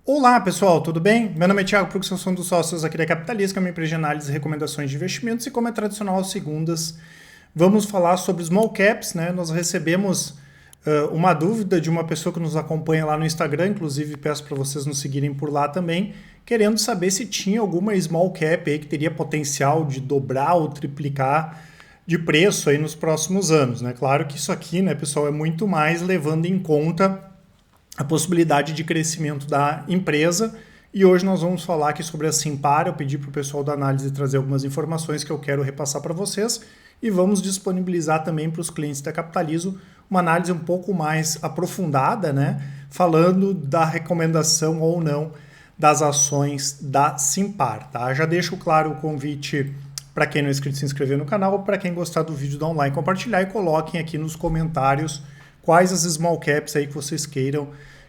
Olá pessoal, tudo bem? Meu nome é Thiago Prux, eu sou um dos sócios aqui da Capitalista, que é uma empresa de análise e recomendações de investimentos, e como é tradicional às segundas, vamos falar sobre small caps, né? Nós recebemos uma dúvida de uma pessoa que nos acompanha lá no Instagram, inclusive peço para vocês nos seguirem por lá também, querendo saber se tinha alguma small cap aí que teria potencial de dobrar ou triplicar de preço aí nos próximos anos, né? Claro que isso aqui, né, pessoal, é muito mais levando em conta a possibilidade de crescimento da empresa. E hoje nós vamos falar aqui sobre a Simpar. Eu pedi para o pessoal da análise trazer algumas informações que eu quero repassar para vocês e vamos disponibilizar também para os clientes da Capitalizo uma análise um pouco mais aprofundada, né? Falando da recomendação ou não das ações da Simpar, tá? Já deixo claro o convite para quem não é inscrito se inscrever no canal, ou para quem gostar do vídeo, dar um like, compartilhar e coloquem aqui nos comentários quais as small caps aí que vocês queiram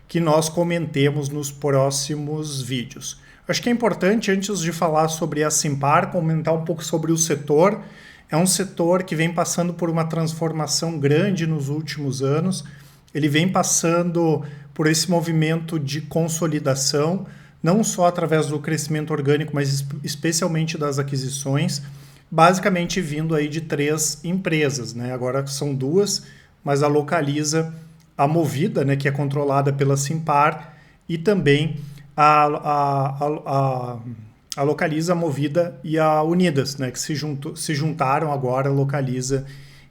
que nós comentemos nos próximos vídeos. Acho que é importante, antes de falar sobre a Simpar, comentar um pouco sobre o setor. É um setor que vem passando por uma transformação grande nos últimos anos. Ele vem passando por esse movimento de consolidação, não só através do crescimento orgânico, mas especialmente das aquisições, basicamente vindo aí de 3 empresas, né? Agora são 2, mas a Localiza, a Movida, né, que é controlada pela Simpar, e também a Localiza, a Movida e a Unidas, né, que se juntaram agora, a Localiza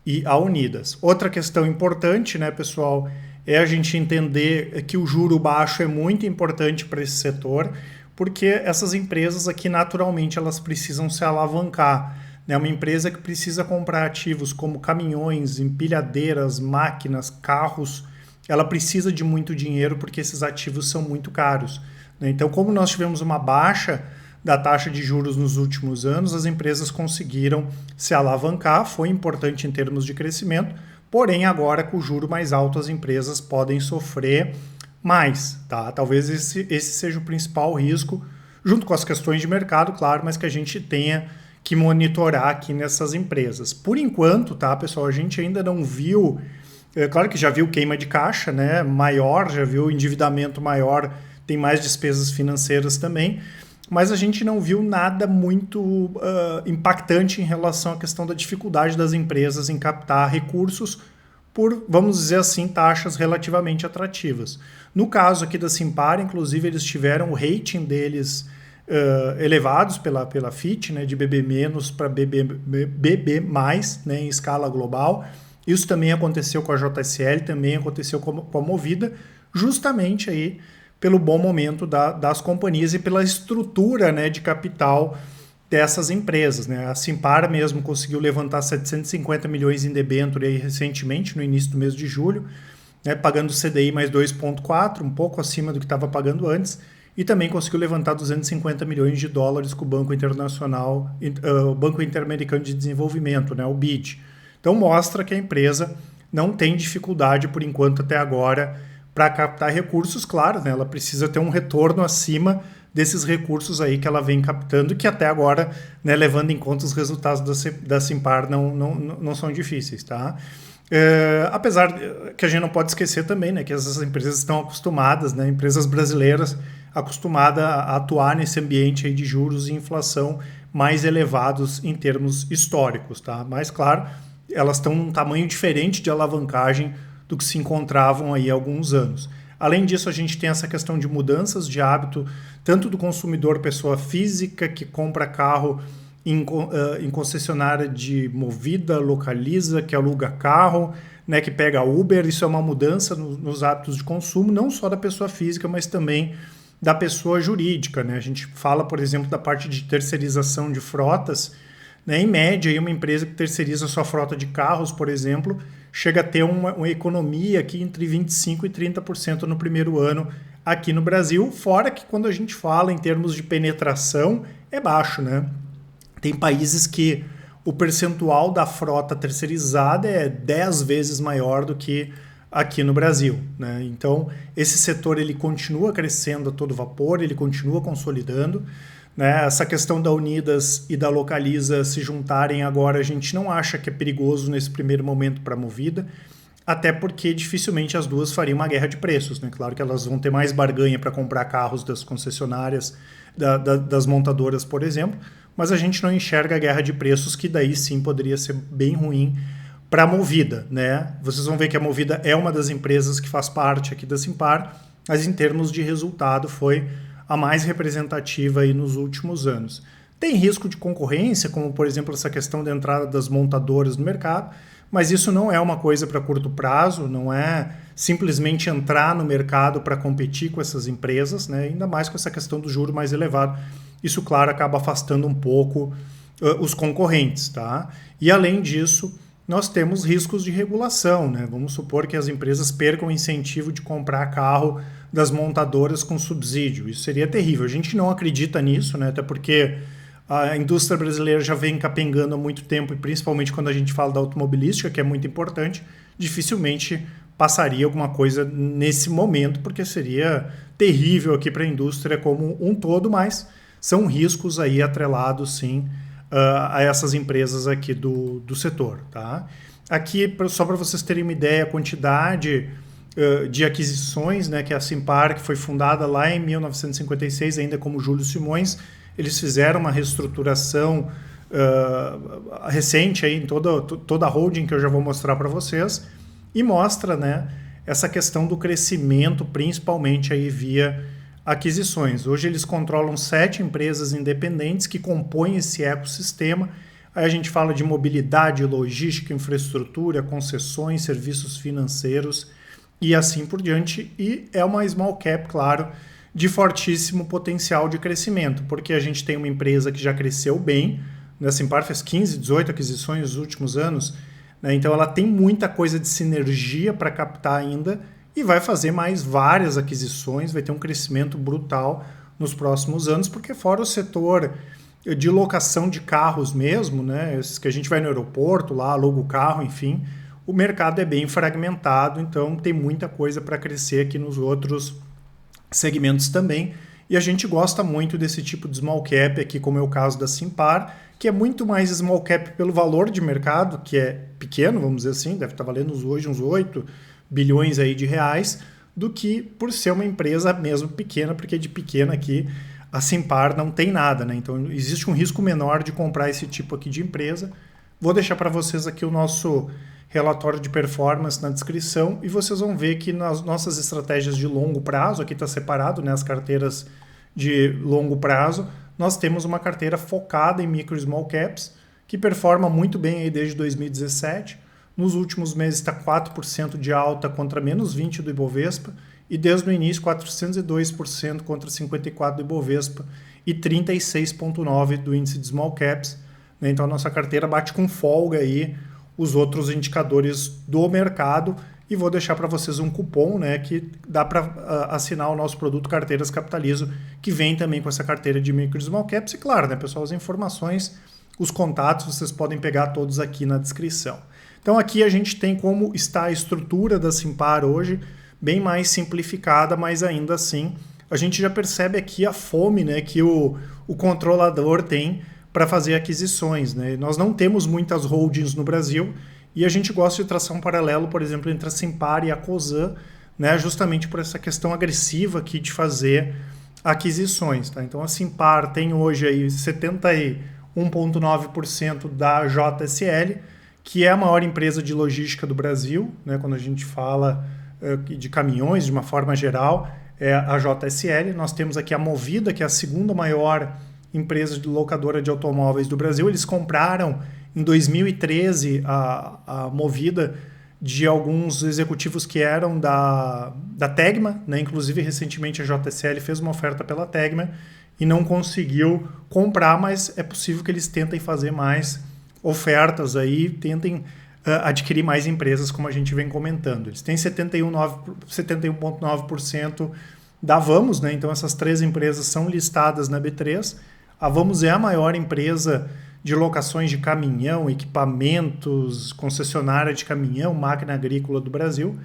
e a Unidas. Outra questão importante, né, pessoal, é a gente entender que o juro baixo é muito importante para esse setor, porque essas empresas aqui, naturalmente, elas precisam se alavancar. É uma empresa que precisa comprar ativos como caminhões, empilhadeiras, máquinas, carros. Ela precisa de muito dinheiro porque esses ativos são muito caros. Então, como nós tivemos uma baixa da taxa de juros nos últimos anos, as empresas conseguiram se alavancar, foi importante em termos de crescimento, porém agora com o juro mais alto as empresas podem sofrer mais. Tá? Talvez esse seja o principal risco, junto com as questões de mercado, claro, mas que a gente tenha que monitorar aqui nessas empresas. Por enquanto, tá, pessoal, a gente ainda não viu, claro que já viu queima de caixa, né, maior, já viu endividamento maior, tem mais despesas financeiras também, mas a gente não viu nada muito impactante em relação à questão da dificuldade das empresas em captar recursos por, vamos dizer assim, taxas relativamente atrativas. No caso aqui da Simpar, inclusive, eles tiveram o rating deles elevados pela Fitch, né, de BB- para BB+, né, em escala global. Isso também aconteceu com a JSL, também aconteceu com a Movida, justamente aí pelo bom momento das companhias e pela estrutura, né, de capital dessas empresas. Né? A Simpar mesmo conseguiu levantar 750 milhões em debênture aí recentemente, no início do mês de julho, né, pagando CDI mais 2,4, um pouco acima do que estava pagando antes, e também conseguiu levantar 250 milhões de dólares com o Banco Internacional, o Banco Interamericano de Desenvolvimento, né, o BID. Então mostra que a empresa não tem dificuldade, por enquanto, até agora, para captar recursos. Claro, né, ela precisa ter um retorno acima desses recursos aí que ela vem captando, que até agora, né, levando em conta os resultados da Simpar, não são difíceis. Tá? Apesar que a gente não pode esquecer também, né, que essas empresas estão acostumadas, né, empresas brasileiras acostumadas a atuar nesse ambiente aí de juros e inflação mais elevados em termos históricos. Tá? Mas, claro, elas estão num tamanho diferente de alavancagem do que se encontravam aí há alguns anos. Além disso, a gente tem essa questão de mudanças de hábito, tanto do consumidor pessoa física que compra carro em concessionária de Movida, Localiza, que aluga carro, né, que pega Uber. Isso é uma mudança nos hábitos de consumo, não só da pessoa física, mas também da pessoa jurídica. Né? A gente fala, por exemplo, da parte de terceirização de frotas. Né? Em média, aí uma empresa que terceiriza sua frota de carros, por exemplo, chega a ter uma economia aqui entre 25% e 30% no primeiro ano aqui no Brasil, fora que quando a gente fala em termos de penetração, é baixo. Né? Tem países que o percentual da frota terceirizada é 10 vezes maior do que aqui no Brasil. Né? Então, esse setor ele continua crescendo a todo vapor, ele continua consolidando. Né? Essa questão da Unidas e da Localiza se juntarem agora, a gente não acha que é perigoso nesse primeiro momento para a Movida. até porque dificilmente as duas fariam uma guerra de preços, né? Claro que elas vão ter mais barganha para comprar carros das concessionárias, das montadoras, por exemplo, mas a gente não enxerga a guerra de preços, que daí sim poderia ser bem ruim para a Movida, né? Vocês vão ver que a Movida é uma das empresas que faz parte aqui da Simpar, mas em termos de resultado foi a mais representativa aí nos últimos anos. Tem risco de concorrência, como por exemplo essa questão da entrada das montadoras no mercado, mas isso não é uma coisa para curto prazo, não é simplesmente entrar no mercado para competir com essas empresas, né? Ainda mais com essa questão do juro mais elevado. Isso, claro, acaba afastando um pouco os concorrentes, tá? E além disso, nós temos riscos de regulação, né? Vamos supor que as empresas percam o incentivo de comprar carro das montadoras com subsídio. Isso seria terrível. A gente não acredita nisso, né? Até porque a indústria brasileira já vem capengando há muito tempo, e principalmente quando a gente fala da automobilística, que é muito importante, dificilmente passaria alguma coisa nesse momento, porque seria terrível aqui para a indústria como um todo, mas são riscos aí atrelados, sim, a essas empresas aqui do setor. Tá? Aqui, só para vocês terem uma ideia, a quantidade de aquisições, né, que é a Simpar, que foi fundada lá em 1956, ainda como Júlio Simões. Eles fizeram uma reestruturação recente aí em toda a holding, que eu já vou mostrar para vocês, e mostra, né, essa questão do crescimento, principalmente aí via aquisições. Hoje eles controlam 7 empresas independentes que compõem esse ecossistema. Aí a gente fala de mobilidade, logística, infraestrutura, concessões, serviços financeiros e assim por diante. E é uma small cap, claro, de fortíssimo potencial de crescimento, porque a gente tem uma empresa que já cresceu bem, né? A Simpar fez 15, 18 aquisições nos últimos anos, né? Então ela tem muita coisa de sinergia para captar ainda e vai fazer mais várias aquisições, vai ter um crescimento brutal nos próximos anos, porque fora o setor de locação de carros mesmo, né? Esses que a gente vai no aeroporto, lá aluga o carro, enfim, o mercado é bem fragmentado, então tem muita coisa para crescer aqui nos outros segmentos também, e a gente gosta muito desse tipo de small cap aqui, como é o caso da Simpar, que é muito mais small cap pelo valor de mercado, que é pequeno, vamos dizer assim, deve estar valendo hoje uns 8 bilhões aí de reais, do que por ser uma empresa mesmo pequena, porque de pequena aqui a Simpar não tem nada, né? Então existe um risco menor de comprar esse tipo aqui de empresa. Vou deixar para vocês aqui o nosso relatório de performance na descrição, e vocês vão ver que nas nossas estratégias de longo prazo, aqui está separado, né, as carteiras de longo prazo, nós temos uma carteira focada em micro e small caps, que performa muito bem aí desde 2017. Nos últimos meses está 4% de alta contra menos 20% do Ibovespa, e desde o início 402% contra 54% do Ibovespa e 36,9% do índice de small caps. Né? Então a nossa carteira bate com folga aí os outros indicadores do mercado, e vou deixar para vocês um cupom, né, que dá para assinar o nosso produto Carteiras Capitalizo, que vem também com essa carteira de micro e small caps. E claro, né, pessoal, as informações, os contatos, vocês podem pegar todos aqui na descrição. Então aqui a gente tem como está a estrutura da Simpar hoje, bem mais simplificada, mas ainda assim a gente já percebe aqui a fome, né, que o controlador tem para fazer aquisições, né? Nós não temos muitas holdings no Brasil, e a gente gosta de traçar um paralelo, por exemplo, entre a Simpar e a Cosan, né? Justamente por essa questão agressiva aqui de fazer aquisições. Tá? Então a Simpar tem hoje aí 71,9% da JSL, que é a maior empresa de logística do Brasil, né? Quando a gente fala de caminhões de uma forma geral, é a JSL. Nós temos aqui a Movida, que é a segunda maior empresa de locadora de automóveis do Brasil. Eles compraram em 2013 a Movida de alguns executivos que eram da Tegma, né? Inclusive recentemente a JSL fez uma oferta pela Tegma e não conseguiu comprar, mas é possível que eles tentem fazer mais ofertas aí, tentem adquirir mais empresas, como a gente vem comentando. Eles têm 71,9% da Vamos, né? Então essas 3 empresas são listadas na B3. A Vamos é a maior empresa de locações de caminhão, equipamentos, concessionária de caminhão, máquina agrícola do Brasil.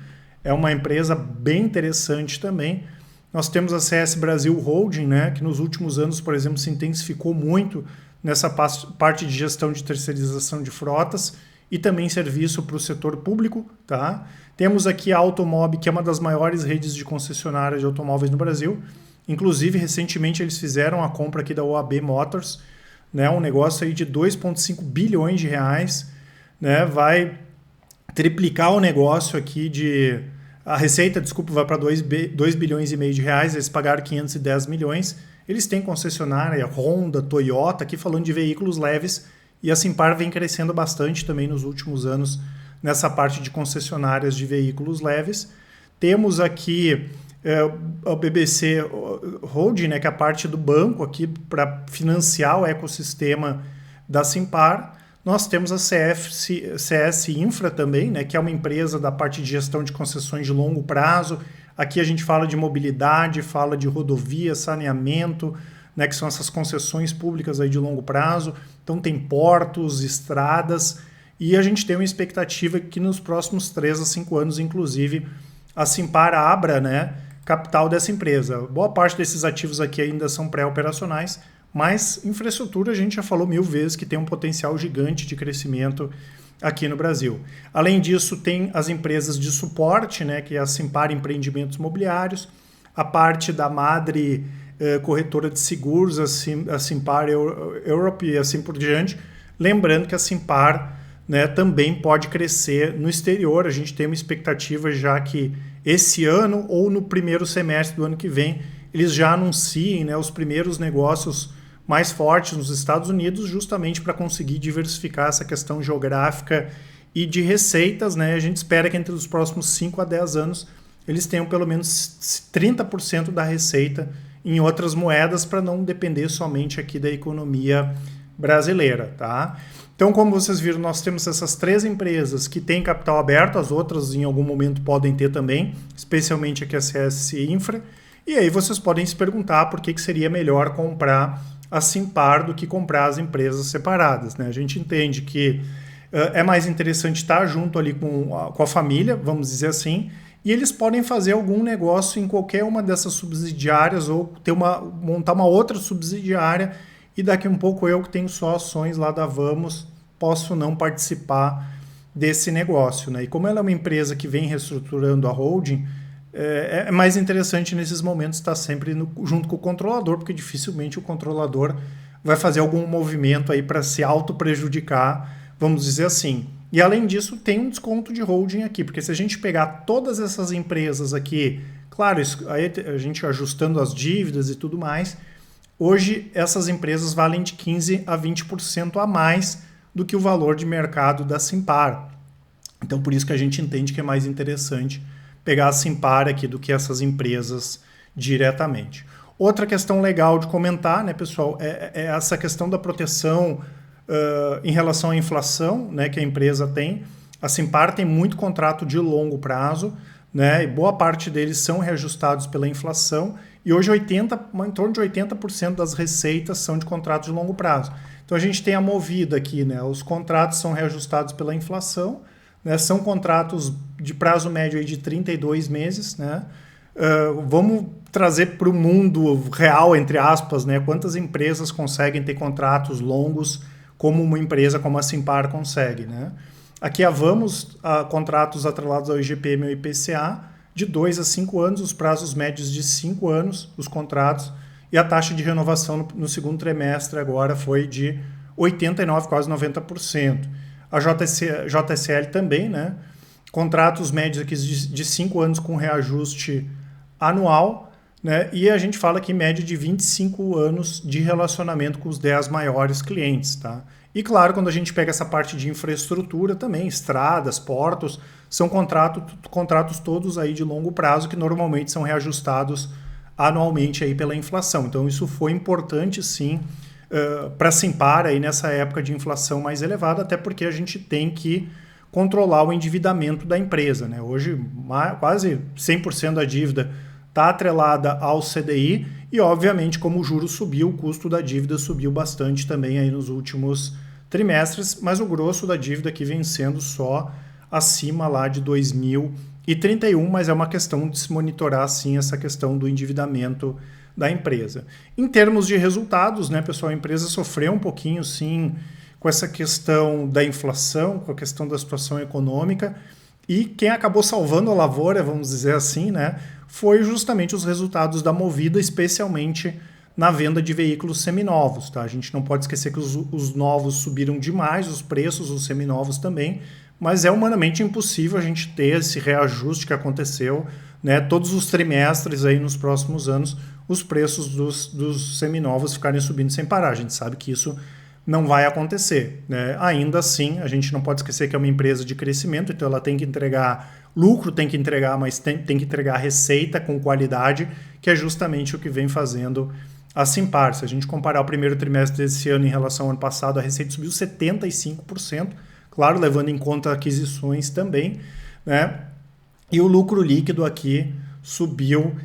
É uma empresa bem interessante também. Nós temos a CS Brasil Holding, né, que nos últimos anos, por exemplo, se intensificou muito nessa parte de gestão de terceirização de frotas, e também serviço para o setor público, tá? Temos aqui a Automob, que é uma das maiores redes de concessionárias de automóveis no Brasil. Inclusive, recentemente eles fizeram a compra aqui da OAB Motors, né? Um negócio aí de 2,5 bilhões de reais, né? Vai triplicar o negócio aqui de... A receita, desculpa, vai para 2 bilhões e meio de reais, eles pagaram 510 milhões. Eles têm concessionária, Honda, Toyota, aqui falando de veículos leves, e a Simpar vem crescendo bastante também nos últimos anos nessa parte de concessionárias de veículos leves. Temos aqui a BBC Holding, né, que é a parte do banco aqui para financiar o ecossistema da Simpar. Nós temos a CS Infra também, né, que é uma empresa da parte de gestão de concessões de longo prazo. Aqui a gente fala de mobilidade, fala de rodovia, saneamento, né, que são essas concessões públicas aí de longo prazo. Então tem portos, estradas, e a gente tem uma expectativa que nos próximos 3 a 5 anos, inclusive, a Simpar abra, né, capital dessa empresa. Boa parte desses ativos aqui ainda são pré-operacionais, mas infraestrutura a gente já falou 1000 vezes que tem um potencial gigante de crescimento aqui no Brasil. Além disso, tem as empresas de suporte, né, que é a Simpar Empreendimentos Imobiliários, a parte da Madre corretora de seguros, a Simpar Europe e assim por diante. Lembrando que a Simpar, né, também pode crescer no exterior. A gente tem uma expectativa já que esse ano ou no primeiro semestre do ano que vem eles já anunciem, né, os primeiros negócios mais fortes nos Estados Unidos, justamente para conseguir diversificar essa questão geográfica e de receitas, né? A gente espera que entre os próximos 5 a 10 anos eles tenham pelo menos 30% da receita em outras moedas para não depender somente aqui da economia brasileira, tá? Então, como vocês viram, nós temos essas 3 empresas que têm capital aberto, as outras em algum momento podem ter também, especialmente aqui a CS Infra, e aí vocês podem se perguntar por que seria melhor comprar a Simpar do que comprar as empresas separadas, né? A gente entende que é mais interessante estar junto ali com a família, vamos dizer assim, e eles podem fazer algum negócio em qualquer uma dessas subsidiárias ou montar uma outra subsidiária, e daqui um pouco eu que tenho só ações lá da Vamos posso não participar desse negócio, né? E como ela é uma empresa que vem reestruturando a holding, é mais interessante nesses momentos estar sempre junto com o controlador, porque dificilmente o controlador vai fazer algum movimento aí para se auto-prejudicar, vamos dizer assim. E além disso, tem um desconto de holding aqui, porque se a gente pegar todas essas empresas aqui, claro, aí a gente ajustando as dívidas e tudo mais, hoje essas empresas valem de 15% a 20% a mais do que o valor de mercado da Simpar. Então por isso que a gente entende que é mais interessante pegar a Simpar aqui do que essas empresas diretamente. Outra questão legal de comentar, né, pessoal, é essa questão da proteção em relação à inflação, né, que a empresa tem. A Simpar tem muito contrato de longo prazo, né, e boa parte deles são reajustados pela inflação, e hoje em torno de 80% das receitas são de contratos de longo prazo. Então a gente tem a Movida aqui, né, os contratos são reajustados pela inflação, né, são contratos de prazo médio aí de 32 meses, né? Vamos trazer para o mundo real, entre aspas, né? Quantas empresas conseguem ter contratos longos como uma empresa como a Simpar consegue, né? Aqui a Vamos, contratos atrelados ao IGPM ou IPCA, de 2 a 5 anos, os prazos médios de 5 anos, os contratos, e a taxa de renovação no segundo trimestre agora foi de 89%, quase 90%. A JSL também, né? Contratos médios aqui de 5 anos com reajuste anual, né? E a gente fala aqui média de 25 anos de relacionamento com os 10 maiores clientes, tá? E claro, quando a gente pega essa parte de infraestrutura também, estradas, portos, são contratos todos aí de longo prazo que normalmente são reajustados anualmente aí pela inflação. Então isso foi importante sim para a Simpar aí nessa época de inflação mais elevada, até porque a gente tem que controlar o endividamento da empresa, né? Hoje quase 100% da dívida está atrelada ao CDI e obviamente como o juro subiu, o custo da dívida subiu bastante também aí nos últimos trimestres, mas o grosso da dívida aqui vem sendo só acima lá de 2031, mas é uma questão de se monitorar sim essa questão do endividamento da empresa. Em termos de resultados, né, pessoal, a empresa sofreu um pouquinho sim com essa questão da inflação, com a questão da situação econômica, e quem acabou salvando a lavoura, vamos dizer assim, né, foi justamente os resultados da Movida, especialmente na venda de veículos seminovos. Tá? A gente não pode esquecer que os novos subiram demais, os preços, os seminovos também, mas é humanamente impossível a gente ter esse reajuste que aconteceu, né, todos os trimestres aí nos próximos anos, os preços dos seminovos ficarem subindo sem parar. A gente sabe que isso não vai acontecer. Né? Ainda assim, a gente não pode esquecer que é uma empresa de crescimento, então ela tem que entregar lucro, tem que entregar, mas tem que entregar receita com qualidade, que é justamente o que vem fazendo a Simpar. Se a gente comparar o primeiro trimestre desse ano em relação ao ano passado, a receita subiu 75%, claro, levando em conta aquisições também, né? E o lucro líquido aqui subiu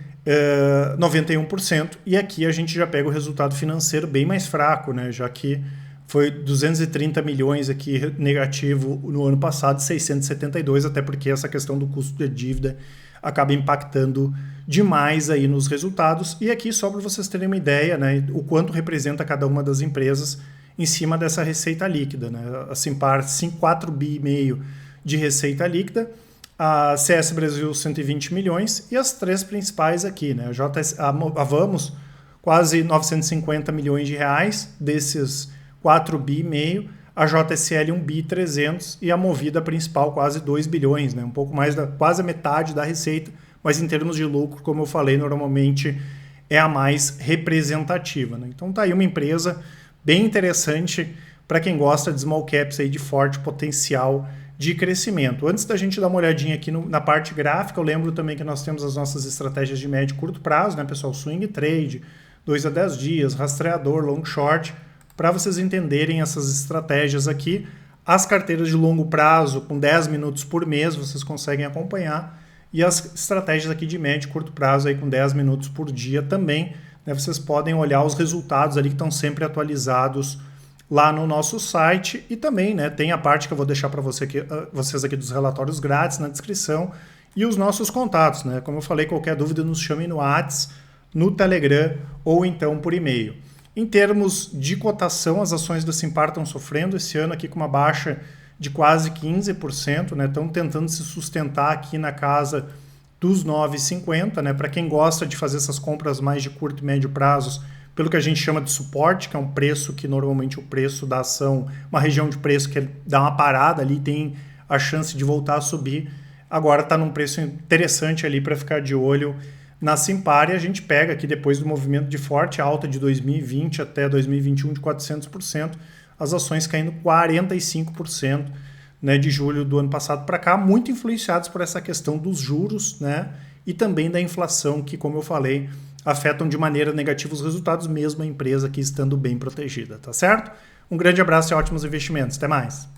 91%, e aqui a gente já pega o resultado financeiro bem mais fraco, né? Já que foi 230 milhões aqui negativo no ano passado, 672, até porque essa questão do custo de dívida acaba impactando demais aí nos resultados. E aqui, só para vocês terem uma ideia, né, o quanto representa cada uma das empresas em cima dessa receita líquida. Né? A Simpar, 4,5 bi de receita líquida, a CS Brasil, 120 milhões, e as três principais aqui, né? A Vamos, quase 950 milhões de reais, desses 4,5 bi, a JSL 1 bi 300 e a Movida principal quase 2 bilhões, né? Um pouco mais quase a metade da receita, mas em termos de lucro, como eu falei, normalmente é a mais representativa. Né? Então tá aí uma empresa bem interessante para quem gosta de small caps aí de forte potencial de crescimento. Antes da gente dar uma olhadinha aqui na parte gráfica, eu lembro também que nós temos as nossas estratégias de médio e curto prazo, né, pessoal? Swing trade, 2 a 10 dias, rastreador, long short, para vocês entenderem essas estratégias aqui. As carteiras de longo prazo, com 10 minutos por mês, vocês conseguem acompanhar. E as estratégias aqui de médio e curto prazo, aí com 10 minutos por dia também. Né, vocês podem olhar os resultados ali que estão sempre atualizados lá no nosso site. E também, né, tem a parte que eu vou deixar para vocês aqui dos relatórios grátis na descrição. E os nossos contatos. Né? Como eu falei, qualquer dúvida nos chame no WhatsApp, no Telegram ou então por e-mail. Em termos de cotação, as ações da Simpar estão sofrendo esse ano aqui com uma baixa de quase 15%, né? Estão tentando se sustentar aqui na casa dos 9,50, né? Para quem gosta de fazer essas compras mais de curto e médio prazos, pelo que a gente chama de suporte, que é um preço que normalmente o preço da ação, uma região de preço que dá uma parada ali, tem a chance de voltar a subir. Agora está num preço interessante ali para ficar de olho na Simpar, e a gente pega aqui depois do movimento de forte alta de 2020 até 2021 de 400%, as ações caindo 45%, né, de julho do ano passado para cá, muito influenciados por essa questão dos juros, né, e também da inflação que, como eu falei, afetam de maneira negativa os resultados, mesmo a empresa aqui estando bem protegida, tá certo? Um grande abraço e ótimos investimentos. Até mais!